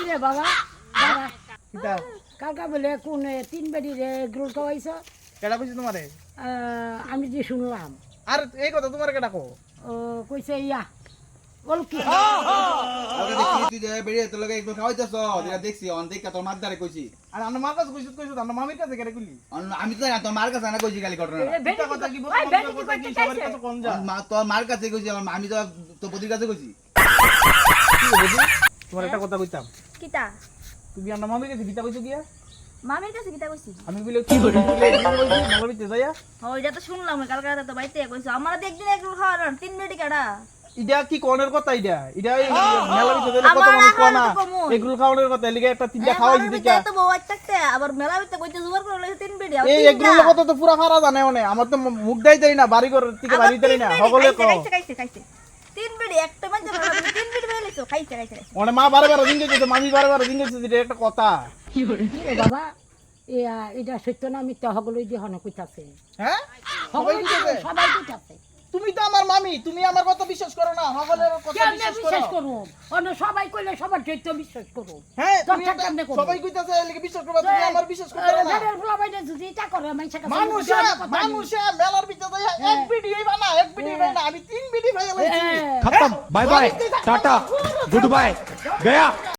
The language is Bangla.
রে বাবা বাবা কিতা কালকা বলে কোন তিন বেডি রে গ্রুল খাওয়াইছ কেডা কইছি তোমারে আমি যে শুনলাম আর এই কথা তোমারে কেডা কো কইছে ইয়া বল কি আগে দেখি তুই যে বেরিয়ে তোর লগে একটু খাওয়াইতেছ যেটা দেখছি অন দেখ তোর মার দ্বারে কইছি আর আমার মার কাছে কইছিস আমার মামির কাছে কেডা কইলি আমি তো না তোর মার কাছে না কইছি খালি ঘটনা কিতা কথা কি বলছ সবার কাছে কোন যা তোর মার কাছে কইছি আমার আমি তো তোর বদির কাছে কইছি কি বুঝি তোমার একটা কথা কইতাম কিতা তুমি আমার মামির কাছে কিতা কইছো গিয়া মামির কাছে কিতা কইছি আমি বলি কি করি ভালো বিতে যাইয়া ওই যা তো শুনলাম কালকে রাতে তো বাইতে কইছো আমার একদিন একটু খাওয়ার 3 মিনিট কাটা ইডা কি কোনের কথা ইডা ইডা মেলা বিতে দিলে কত মানুষ কোনা এগুলো খাওয়ানোর কথা লিগে একটা তিনটা খাওয়াই দিতে তো বউ থাকতে আবার মেলা বিতে কইতে জোর করে লাগে 3 মিনিট এই এগুলো কথা তো পুরা খারা জানে ওনে আমার তো মুখ দাই দেই না বাড়ি ঘর থেকে বাড়ি দেই না সকলে কো খাইছে 3 মিনিট একটা মানে 3 মিনিট বেলেছো খাইছে ওনে মা বারে বারে দিন গেছে মামি বারে বারে দিন গেছে এটা একটা কথা বাবা এটা সত্য না মিথ্যা সকলেই যে হন কইতাছে হ্যাঁ সবাই কইতাছে তুমি তো আমার মামি তুমি আমার কথা বিশ্বাস করো না সকলের কথা কেমনে বিশ্বাস বিশ্বাস করো করব অন্য সবাই কইলে সবার সত্য বিশ্বাস করব হ্যাঁ তুমি দরকার কেমনে করবো? সবাই কইতাছে এলিকে বিশ্বাস করবা তুমি আমার বিশ্বাস করতে না ঘরের ফুলা বাইরে যদি এটা করে মানুষের কাছে মানুষে মেলার ভিতরে যাইয়া এক বিডি হইবা না এক বিডি হইবা না আমি 3 বিডি ভাই লাইছি হ্যাঁ। खत्म bye bye tata good bye गया